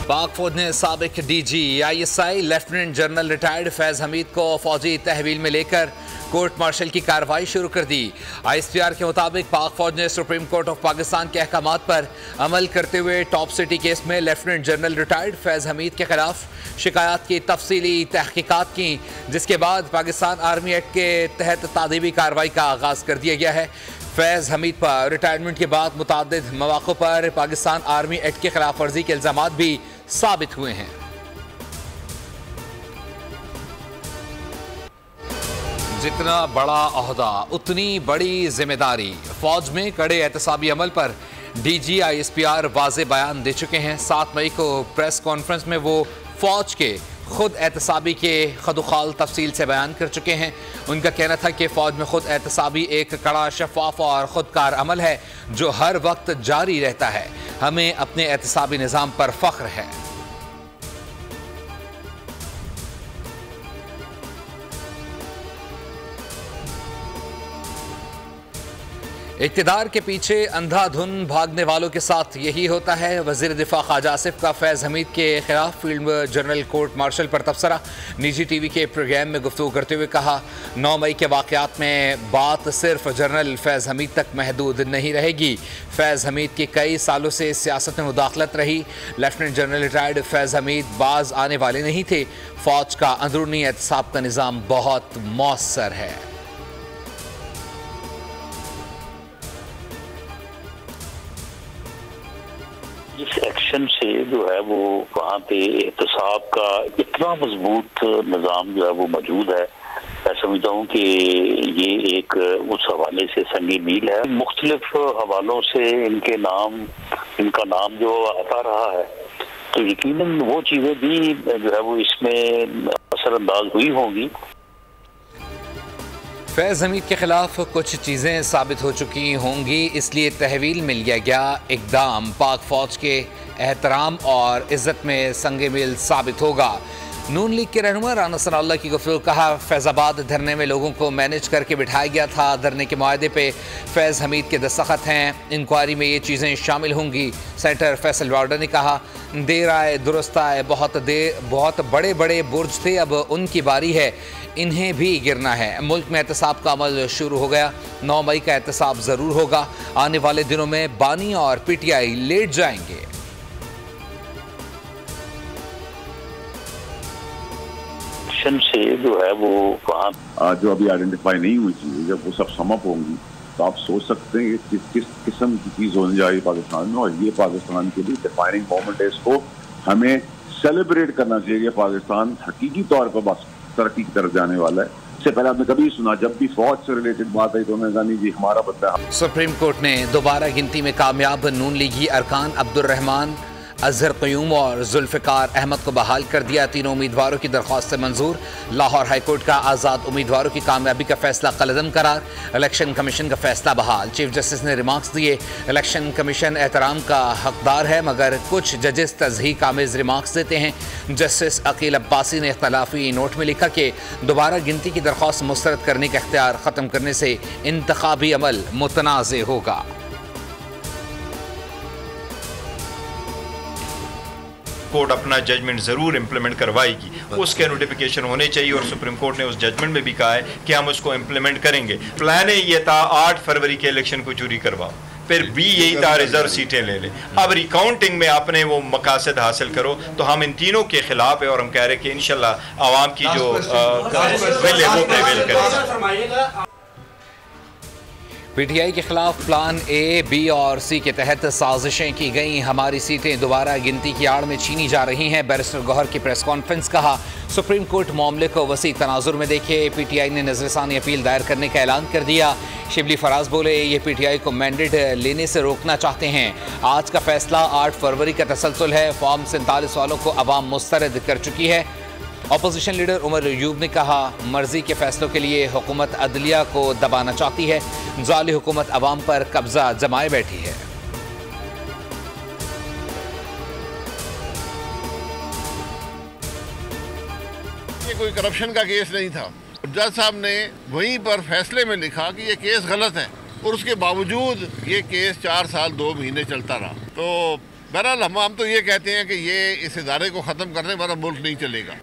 पाक फौज ने साबिक DG ISI lieutenant general retired Faiz Hameed को फौजी तहवील में लेकर कोर्ट मार्शल की कार्रवाई शुरू कर दी। ISPR के मुताबिक पाक फौज ने सुप्रीम कोर्ट ऑफ पाकिस्तान के अहकामात पर अमल करते हुए टॉप सिटी केस में lieutenant general retired Faiz Hamid के खिलाफ शिकायत की तफसीली तहकीकात की, जिसके बाद पाकिस्तान आर्मी एक्ट के तहत तादीबी कार्रवाई का आगाज़ कर दिया गया है। फैज़ हमीद पर रिटायरमेंट के बाद मुताद्दिद मौक़ों पर पाकिस्तान आर्मी एक्ट की खिलाफ वर्जी के इल्ज़ामात भी साबित हुए हैं। जितना बड़ा ओहदा उतनी बड़ी जिम्मेदारी। फौज में कड़े एहतसाबी अमल पर DG ISPR वाज़े बयान दे चुके हैं। 7 मई को प्रेस कॉन्फ्रेंस में वो फौज के खुद एहतसाबी के खदुखाल तफसील से बयान कर चुके हैं। उनका कहना था कि फ़ौज में खुद एहतसाबी एक कड़ा, शफाफ और खुदकार अमल है जो हर वक्त जारी रहता है। हमें अपने एहतसाबी निज़ाम पर फ़ख्र है। इक़्तिदार के पीछे अंधाधुन भागने वालों के साथ यही होता है। वज़ीर दिफा ख्वाजा आसिफ का फैज़ हमीद के खिलाफ फील्ड जनरल कोर्ट मार्शल पर तबसरा। निजी TV के प्रोग्राम में गुफ्तगू करते हुए कहा, 9 मई के वाक़यात में बात सिर्फ जनरल फैज़ हमीद तक महदूद नहीं रहेगी। फैज़ हमीद की कई सालों से सियासत में मुदाखलत रही। Lieutenant general retired Faiz Hamid बाज आने वाले नहीं थे। फ़ौज का अंदरूनी एहतसाब का निज़ाम बहुत मौसर है। इस एक्शन से जो है वो वहाँ पे एहतसाब का इतना मजबूत निज़ाम जो है वो मौजूद है। मैं समझता हूँ कि ये एक उस हवाले से संगी मील है। मुख्तलिफ हवालों से इनका नाम जो आता रहा है, तो यकीनन वो चीज़ें भी जो है वो इसमें असरअंदाज हुई होंगी। फैज़ हमीद के खिलाफ कुछ चीज़ें साबित हो चुकी होंगी, इसलिए तहवील में लिया गया इक़दाम पाक फ़ौज के एहतराम और इज़्ज़त में संगे मील साबित होगा। नून लीग के रहनुमा राना सनाउल्लाह की गुफ्तगू। कहा, फैज़ाबाद धरने में लोगों को मैनेज करके बिठाया गया था। धरने के मुआहदे पे फैज़ हमीद के दस्तखत हैं। इंक्वायरी में ये चीज़ें शामिल होंगी। सेनेटर फैसल वार्डर ने कहा, देर आए दुरुस्त आए, बहुत बड़े बड़े बुर्ज थे, अब उनकी बारी है, इन्हें भी गिरना है। मुल्क में एहतसाब का अमल शुरू हो गया। 9 मई का एहतसाब ज़रूर होगा। आने वाले दिनों में बानी और PTI लेट जाएंगे। से जो है वो वहाँ जो अभी आइडेंटिफाई नहीं हुई चीज़ें, जब वो सब समअप होंगी तो आप सोच सकते हैं कि किस किस्म की चीज़ होने जा रही है पाकिस्तान में। और ये पाकिस्तान के लिए डिफाइनिंग मोमेंट है। इसको हमें सेलिब्रेट करना चाहिए। पाकिस्तान हकीकी तौर पर बस तरक्की की तरफ जाने वाला है। इससे पहले आपने कभी सुना जब भी फौज से रिलेटेड बात आई तो उन्होंने कहा, नहीं जी हमारा बदला। सुप्रीम कोर्ट ने दोबारा गिनती में कामयाब नून लीगी अरकान अब्दुल रहमान, अजहर क़यूम और जुल्फ़िकार अहमद को बहाल कर दिया। तीनों उम्मीदवारों की दरख्वास्त मंजूर। लाहौर हाईकोर्ट का आज़ाद उम्मीदवारों की कामयाबी का फैसला कलअदम करार। इलेक्शन कमीशन का फैसला बहाल। चीफ जस्टिस ने रिमार्क्स दिए, इलेक्शन कमीशन एहतराम का हकदार है, मगर कुछ जजेस तज़हीक आमेज़ रिमार्क्स देते हैं। जस्टिस अकील अब्बासी ने इख्तलाफी नोट में लिखा कि दोबारा गिनती की दरख्वास्त मुस्तरद करने का इख्तियार ख़त्म करने से इंतखाबी अमल मुतनाज़ होगा। कोर्ट अपना जजमेंट ज़रूर इम्प्लीमेंट करवाएगी, उसके नोटिफिकेशन होने चाहिए। और सुप्रीम कोर्ट ने उस जजमेंट में भी कहा है कि हम उसको इम्प्लीमेंट करेंगे। प्लान ये था 8 फरवरी के इलेक्शन को चोरी करवाओ, फिर भी यही था रिजर्व सीटें ले ले। अब रिकाउंटिंग में आपने वो मकासद हासिल करो, तो हम इन तीनों के खिलाफ है और हम कह रहे हैं कि इंशाल्लाह आवाम की जो विल है वो प्रेवेल करेगा। PTI के खिलाफ प्लान A, B और C के तहत साजिशें की गई। हमारी सीटें दोबारा गिनती की आड़ में छीनी जा रही हैं। बैरिस्टर गौहर की प्रेस कॉन्फ्रेंस। कहा, सुप्रीम कोर्ट मामले को वसी तनाजुर में देखे। PTI ने नजरसानी अपील दायर करने का ऐलान कर दिया। शिबली फराज बोले, ये PTI को मैंडेट लेने से रोकना चाहते हैं। आज का फैसला 8 फरवरी का तसलसल है। फॉर्म 47 वालों को अवाम मुस्तरद कर चुकी है। अपोजिशन लीडर उमर अयूब ने कहा, मर्जी के फैसलों के लिए हुकूमत अदलिया को दबाना चाहती है। जाली हुकूमत अवाम पर कब्जा जमाए बैठी है। ये कोई करप्शन का केस नहीं था। जज साहब ने वहीं पर फैसले में लिखा कि ये केस गलत है, और उसके बावजूद ये केस 4 साल 2 महीने चलता रहा। तो बहरहाल हम तो ये कहते हैं कि ये इस इदारे को ख़त्म करने वाला मुल्क नहीं चलेगा।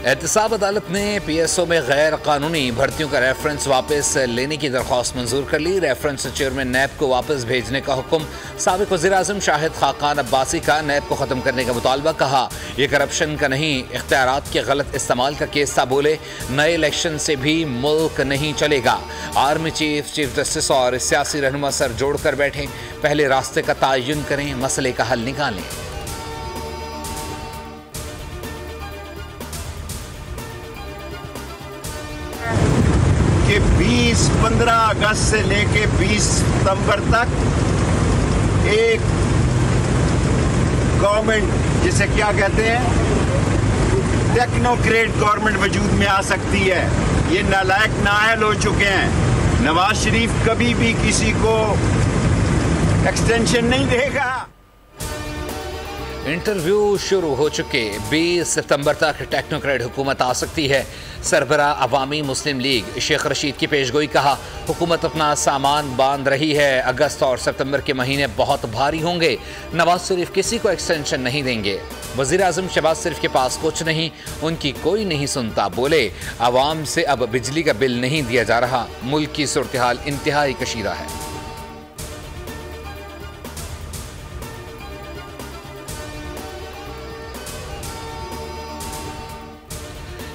एहतसाब अदालत ने PSO में गैर कानूनी भर्तियों का रेफरेंस वापस लेने की दरख्वास्त मंजूर कर ली। रेफरेंस चेयरमैन नैब को वापस भेजने का हुक्म। साबिक वज़ीर-ए-आज़म शाहिद खाकान अब्बासी का नैब को ख़त्म करने का मुतालबा। कहा यह करप्शन का नहीं, इख्तियारात के गलत इस्तेमाल का केस था। बोले नए इलेक्शन से भी मुल्क नहीं चलेगा। आर्मी चीफ, चीफ जस्टिस और सियासी रहनुमा सर जोड़ कर बैठे, पहले रास्ते का तयन करें, मसले का हल निकालें। कि 15 अगस्त से लेके 20 सितंबर तक एक गवर्नमेंट, जिसे क्या कहते हैं, टेक्नोक्रेट गवर्नमेंट वजूद में आ सकती है। ये नालायक नाअहल हो चुके हैं। नवाज शरीफ कभी भी किसी को एक्सटेंशन नहीं देगा। इंटरव्यू शुरू हो चुके, 20 सितंबर तक टेक्नोक्रेट हुकूमत आ सकती है। सरबरा अवामी मुस्लिम लीग शेख रशीद की पेशगोई। कहा हुकूमत अपना सामान बांध रही है, अगस्त और सितंबर के महीने बहुत भारी होंगे। नवाज शरीफ किसी को एक्सटेंशन नहीं देंगे। वज़ीर-ए-आज़म शहबाज शरीफ के पास कुछ नहीं, उनकी कोई नहीं सुनता। बोले अवाम से अब बिजली का बिल नहीं दिया जा रहा। मुल्क की सूरत हाल इंतहाई कशीदा है।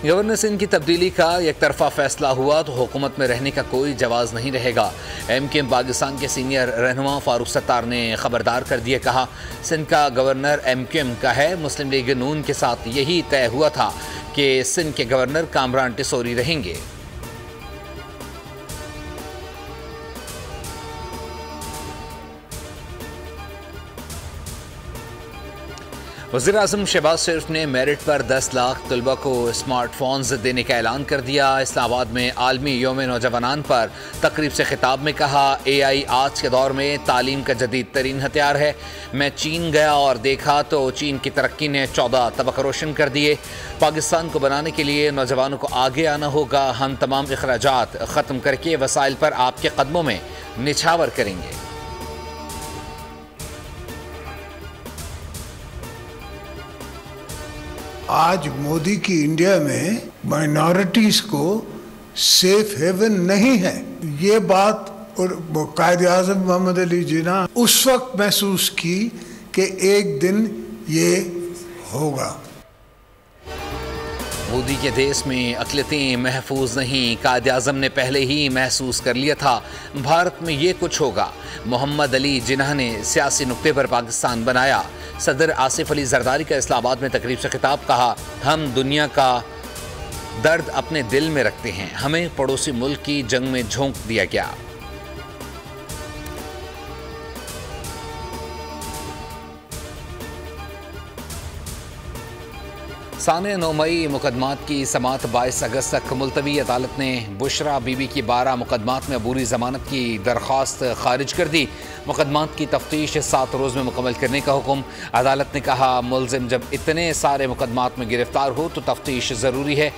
गवर्नर सिंध की तब्दीली का एक तरफा फैसला हुआ तो हुकूमत में रहने का कोई जवाज़ नहीं रहेगा। MKM पाकिस्तान के सीनियर रहनुमा फारूक सत्तार ने खबरदार कर दिया। कहा सिंध का गवर्नर MKM का है। मुस्लिम लीग नून के साथ यही तय हुआ था कि सिंध के गवर्नर कामरान टिसोरी रहेंगे। वज़ीर-ए-आज़म शहबाज शरीफ ने मेरिट पर 10 लाख तलबा को स्मार्टफोन्स देने का ऐलान कर दिया। इस्लामाबाद में आलमी यौम नौजवानान पर तकरीब से खिताब में कहा AI आज के दौर में तालीम का जदीद तरीन हथियार है। मैं चीन गया और देखा तो चीन की तरक्की ने 14 तबक़ रोशन कर दिए। पाकिस्तान को बनाने के लिए नौजवानों को आगे आना होगा। हम तमाम अखराजात ख़त्म करके वसाइल पर आपके कदमों में निछावर करेंगे। आज मोदी की इंडिया में माइनॉरिटीज को सेफ हेवन नहीं है। ये बात कायदे आज़म मोहम्मद अली जिन्ना उस वक्त महसूस की कि एक दिन ये होगा। मोदी के देश में अक़लियतें महफूज नहीं, कायदे आज़म ने पहले ही महसूस कर लिया था भारत में ये कुछ होगा। मोहम्मद अली जिन्ना ने सियासी नुक्ते पर पाकिस्तान बनाया। सदर आसिफ अली जरदारी का इस्लामाबाद में तकरीब से खिताब। कहा हम दुनिया का दर्द अपने दिल में रखते हैं, हमें पड़ोसी मुल्क की जंग में झोंक दिया गया। साने 9 मई मुकदमात की समाअत 22 अगस्त तक मुलतवी। अदालत ने बुशरा बीबी की 12 मुकदमात में अबूरी जमानत की दरख्वास्त खारिज कर दी। मुकदमात की तफ्तीश 7 रोज़ में मुकम्मल करने का हुक्म। अदालत ने कहा मुलजिम जब इतने सारे मुकदमात में गिरफ्तार हो तो तफ्तीश ज़रूरी है।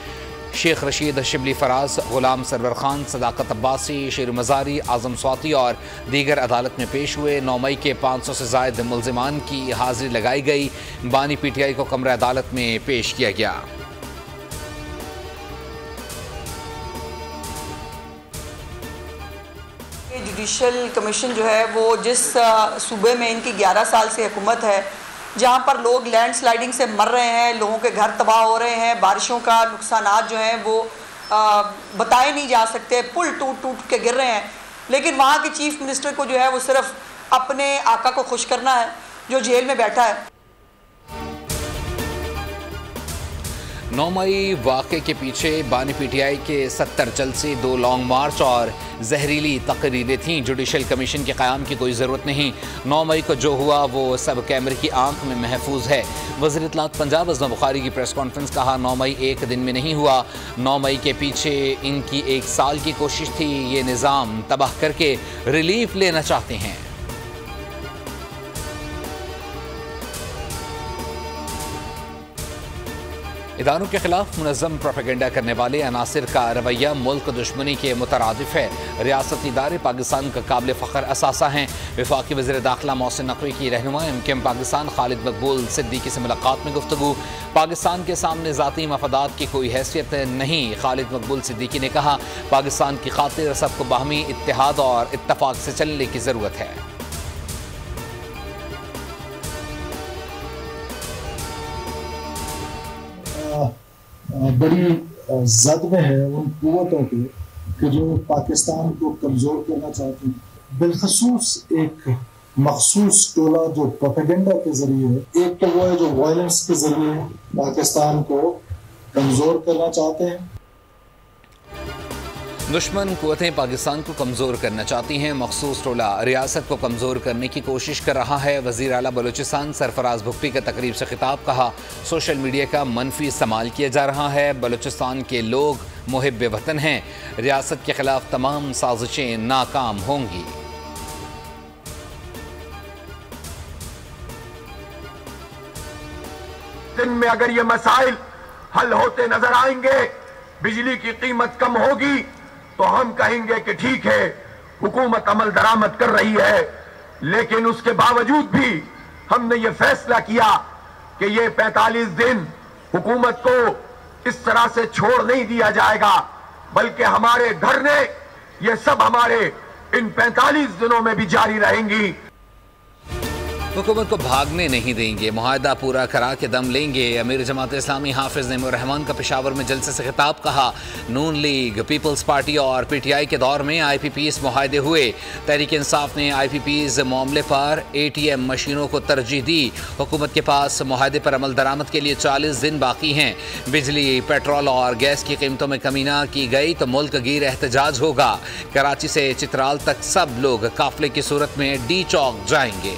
शेख रशीद, शिबली फराज, गुलाम सरवर खान, सदाकत अब्बासी, शेर मज़ारी, आज़म स्वाति और दीगर अदालत में पेश हुए। 9 मई के 500 से ज़ायद मुलजिमान की हाज़िरी लगाई गई। बानी PTI को कमरा अदालत में पेश किया गया। जुडिशल कमीशन जो है वो जिस सूबे में इनकी 11 साल से हुकूमत है, जहाँ पर लोग लैंडस्लाइडिंग से मर रहे हैं, लोगों के घर तबाह हो रहे हैं, बारिशों का नुकसानात जो हैं वो बताए नहीं जा सकते, पुल टूट टूट के गिर रहे हैं, लेकिन वहाँ के चीफ मिनिस्टर को जो है वो सिर्फ अपने आका को खुश करना है जो जेल में बैठा है। 9 मई वाक़े के पीछे बानी PTI के 70 जलसे, 2 लॉन्ग मार्च और जहरीली तकरीरें थीं। जुडिशल कमीशन के क़याम की कोई ज़रूरत नहीं। 9 मई को जो हुआ वो सब कैमरे की आंख में महफूज है। वज़ीर इत्तलात पंजाब अज़मा बुखारी की प्रेस कॉन्फ्रेंस। कहा 9 मई एक दिन में नहीं हुआ, 9 मई के पीछे इनकी 1 साल की कोशिश थी। ये निज़ाम तबाह करके रिलीफ लेना चाहते हैं। इदारों के खिलाफ मुनज़्ज़म प्रोपेगेंडा करने वाले अनासिर का रवैया मुल्क दुश्मनी के मुतरादिफ है। रियासती इदारे पाकिस्तान का काबिल फ़ख्र असासा हैं। वफाकी वज़ीर दाखिला मोहसिन नकवी की रहनुमा MKM पाकिस्तान खालिद मकबूल सिद्दीकी से मुलाकात में गुफ्तगू। पाकिस्तान के सामने ज़ाती मफादात की कोई हैसियत नहीं। खालिद मकबूल सिद्दीकी ने कहा, पाकिस्तान की खातिर सबको बाहमी इत्तेहाद और इत्तफाक से चलने की ज़रूरत है। बड़ी जद में है उन कुव्वतों के कि जो पाकिस्तान को कमज़ोर करना चाहती हैं, बिलखसूस एक मखसूस टोला जो प्रोपेगेंडा के जरिए, एक तो वो है जो वायलेंस के जरिए पाकिस्तान को कमज़ोर करना चाहते हैं। दुश्मन कुव्वतें पाकिस्तान को कमज़ोर करना चाहती हैं। मखसूस टोला रियासत को कमज़ोर करने की कोशिश कर रहा है। वज़ीर आला बलूचिस्तान सरफराज भुट्टी का तकरीब से खिताब। कहा, सोशल मीडिया का मनफी इस्तेमाल किया जा रहा है। बलूचिस्तान के लोग मुहिब्बे वतन हैं। रियासत के खिलाफ तमाम साजिशें नाकाम होंगी। दिन में अगर ये मसाइल हल होते नजर आएंगे, बिजली की कीमत कम होगी, तो हम कहेंगे कि ठीक है, हुकूमत अमल दरामद कर रही है। लेकिन उसके बावजूद भी हमने ये फैसला किया कि ये 45 दिन हुकूमत को इस तरह से छोड़ नहीं दिया जाएगा, बल्कि हमारे धरने ये सब हमारे इन 45 दिनों में भी जारी रहेंगी। हुकूमत को भागने नहीं देंगे, मुआहदा पूरा करा के दम लेंगे। अमीर जमात इस्लामी हाफिज नईमुर रहमान का पेशावर में जलसे से खिताब। कहा, नून लीग, पीपल्स पार्टी और PTI के दौर में IPPs मुआहदे हुए। तहरीक इंसाफ ने IPPs मामले पर ATM मशीनों को तरजीह दी। हुकूमत के पास मुआहदे पर अमल दरामद के लिए 40 दिन बाकी हैं। बिजली, पेट्रोल और गैस की कीमतों में कमी न की गई तो मुल्क गिर एहतजाज होगा। कराची से चित्राल तक सब लोग काफिले की सूरत में D चौक जाएंगे।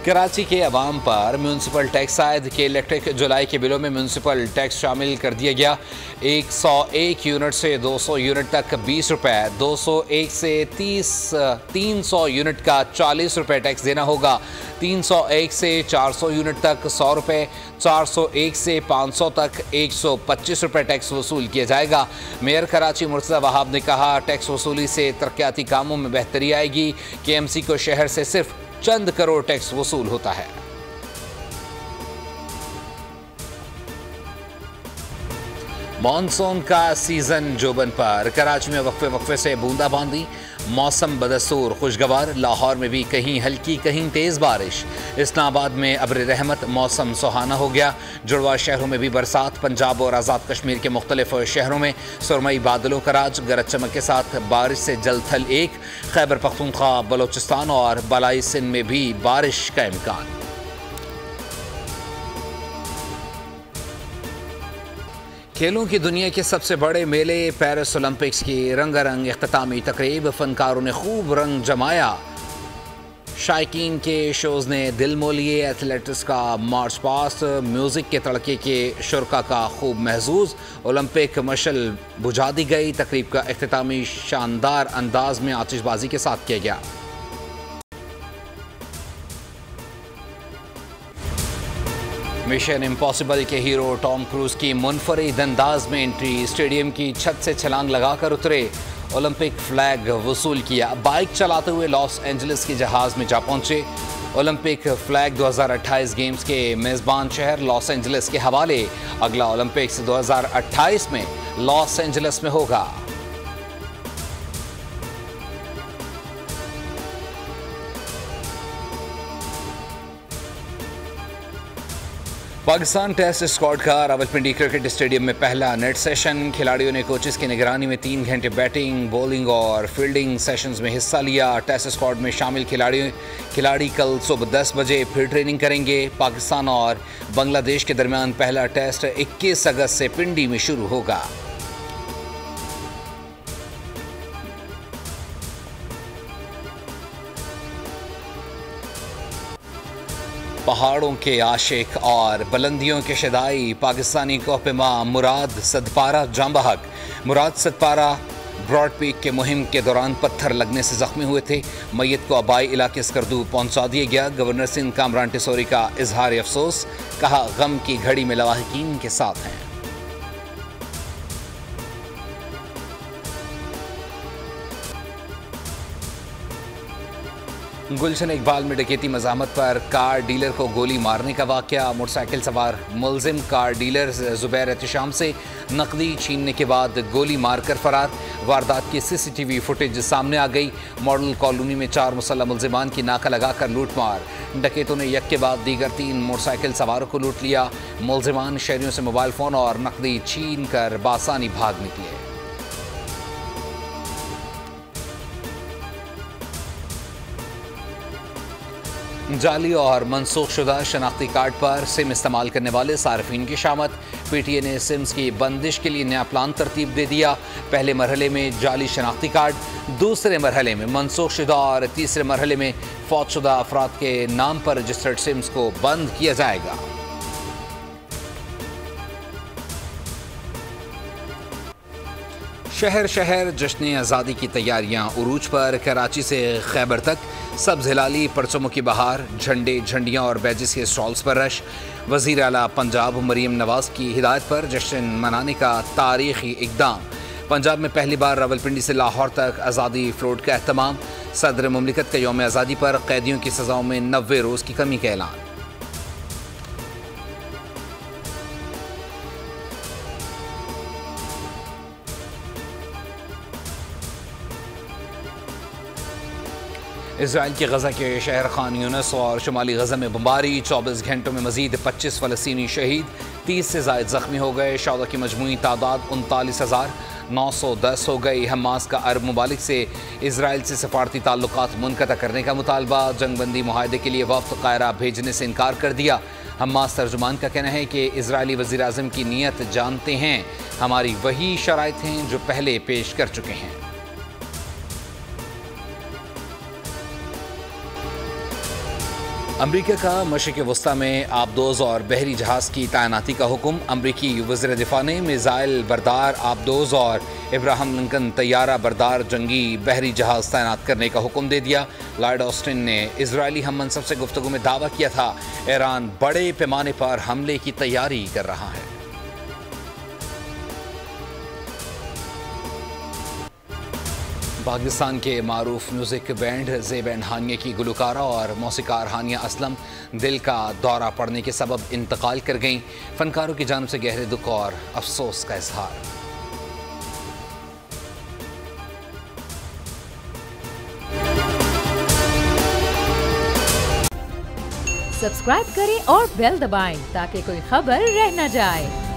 कराची के अवाम पर म्यूनसिपल टैक्स आयद के इलेक्ट्रिक जुलाई के बिलों में म्यूनसिपल टैक्स शामिल कर दिया गया। 101 यूनिट से 200 यूनिट तक 20 रुपये, 201 से 300 यूनिट का 40 रुपये टैक्स देना होगा। 301 से 400 यूनिट तक 100 रुपये, 401 से 500 तक 125 रुपये टैक्स वसूल किया जाएगा। मेयर कराची मुर्तज़ा वहाब ने कहा, टैक्स वसूली से तरक्याती कामों में बेहतरी आएगी। KMC को शहर से सिर्फ चंद करोड़ टैक्स वसूल होता है। मॉनसून का सीजन जोबन पर। कराची में वक्फे से बूंदाबांदी, मौसम बदस्तूर खुशगवार। लाहौर में भी कहीं हल्की कहीं तेज़ बारिश। इस्लामाबाद में अब्र रहमत, मौसम सुहाना हो गया। जुड़वा शहरों में भी बरसात। पंजाब और आज़ाद कश्मीर के मुख्तलिफ शहरों में सुरमई बादलों का राज, गरज चमक के साथ बारिश से जल थल एक। खैबर पख्तूनख्वा, बलोचिस्तान और बलाई सिंध में भी बारिश का इम्कान। खेलों की दुनिया के सबसे बड़े मेले पेरिस ओलंपिक्स की रंगारंग इख्तितामी तकरीब। फनकारों ने खूब रंग जमाया। शायकीन के शोज़ ने दिल मोह लिए। एथलेटिक्स का मार्च पास्ट, म्यूज़िक के तड़के के शुरका का खूब महसूस। ओलंपिक मशल बुझा दी गई। तकरीब का इख्तितामी शानदार अंदाज में आतिशबाजी के साथ किया गया। मिशन इम्पॉसिबल के हीरो टॉम क्रूज की मुनफरिद अंदाज में एंट्री। स्टेडियम की छत से छलांग लगाकर उतरे। ओलंपिक फ्लैग वसूल किया। बाइक चलाते हुए लॉस एंजलिस के जहाज में जा पहुंचे। ओलंपिक फ्लैग 2028 गेम्स के मेज़बान शहर लॉस एंजलिस के हवाले। अगला ओलंपिक्स 2028 में लॉस एंजलिस में होगा। पाकिस्तान टेस्ट स्क्वाड का रावलपिंडी क्रिकेट स्टेडियम में पहला नेट सेशन। खिलाड़ियों ने कोचेस की निगरानी में 3 घंटे बैटिंग, बॉलिंग और फील्डिंग सेशंस में हिस्सा लिया। टेस्ट स्क्वाड में शामिल खिलाड़ी कल सुबह 10 बजे फिर ट्रेनिंग करेंगे। पाकिस्तान और बांग्लादेश के दरमियान पहला टेस्ट 21 अगस्त से पिंडी में शुरू होगा। पहाड़ों के आशिक और बुलंदियों के शदाई पाकिस्तानी कोहपेमा मुराद सदपारा जांबहक। मुराद सदपारा ब्रॉड पीक के मुहिम के दौरान पत्थर लगने से जख्मी हुए थे। मैयत को आबाई इलाके स्कर्दू पहुंचा दिया गया। गवर्नर सिंध कामरान टिसोरी का इजहार अफसोस, कहा गम की घड़ी में लवाहिकीन के साथ हैं। गुलशन इकबाल में डकैती मज़ाहमत पर कार डीलर को गोली मारने का वाक़या। मोटरसाइकिल सवार मुलजिम कार डीलर जुबैर एहतिशाम से नकदी छीनने के बाद गोली मारकर फरार। वारदात की CCTV फुटेज सामने आ गई। मॉडल कॉलोनी में 4 मुसल्लह मुलजिमान की नाका लगाकर लूटमार। डकैतों ने यक के बाद दीगर 3 मोटरसाइकिल सवारों को लूट लिया। मुलजिमान शहरियों से मोबाइल फ़ोन और नकदी छीन कर बासानी भाग निकले। जाली और मनसूखशुदा शनाख्ती कार्ड पर सिम इस्तेमाल करने वाले सार्फिन की शामत। PTA ने सिम्स की बंदिश के लिए नया प्लान तरतीब दे दिया। पहले मरहले में जाली शनाख्ती कार्ड, दूसरे मरहले में मनसूखशुदा और तीसरे मरहले में फौतशुदा अफराद के नाम पर रजिस्टर्ड सिम्स को बंद किया जाएगा। शहर शहर जश्न आज़ादी की तैयारियां उरूज पर। कराची से खैबर तक सब्ज़ हिलाली, परचमों की बहार, झंडे, झंडियां और बैजेस के स्टॉल्स पर रश। वज़ीर आला पंजाब मरीम नवाज़ की हिदायत पर जश्न मनाने का तारीख़ी इक़दाम। पंजाब में पहली बार रावलपिंडी से लाहौर तक आज़ादी फ्लोट का एहतमाम। सदर मुमलिकत का यौम आज़ादी पर कैदियों की सज़ाओं में 90 रोज़ की कमी का ऐलान। इजराइल के गजा के शहर खान यूनिस और शुमाली गजा में बमबारी। 24 घंटों में मजीद 25 फ़लस्तीनी शहीद, 30 से ज़ायद ज़ख्मी हो गए। शौदा की मजमूई तादाद 39,910 हो गई। हमास का अरब मुमालिक से इजराइल से सफारती ताल्लुकात मुनक़ता करने का मुतालबा। जंगबंदी मुआहदे के लिए वफ़द कायरा भेजने से इनकार कर दिया। हमास तर्जुमान का कहना है कि इजरायली वज़ीर आज़म की नीयत जानते हैं, हमारी वही शराइत हैं जो पहले पेश कर चुके हैं। अमरीका का मशरिक़ वस्ता में आबदोज़ और बहरी जहाज़ की तैनाती का हुक्म। अमरीकी वज़ीर दिफ़ा ने मिज़ाइल बरदार आबदोज़ और इब्राहिम लिंकन तैयारा बरदार जंगी बहरी जहाज़ तैनात करने का हुक्म दे दिया। लॉयड ऑस्टिन ने इजरायली हम मनसब से गुफ्तगू में दावा किया था, ईरान बड़े पैमाने पर हमले की तैयारी कर रहा है। पाकिस्तान के मारूफ म्यूज़िक बैंड ज़ेब एंड हानिया की गुलकारा और मौसीकार हानिया असलम दिल का दौरा पड़ने के सबब इंतकाल कर गईं। फनकारों की जानिब से गहरे दुख और अफसोस का इजहार। सब्सक्राइब करें और बेल दबाएं ताकि कोई खबर रह न जाए।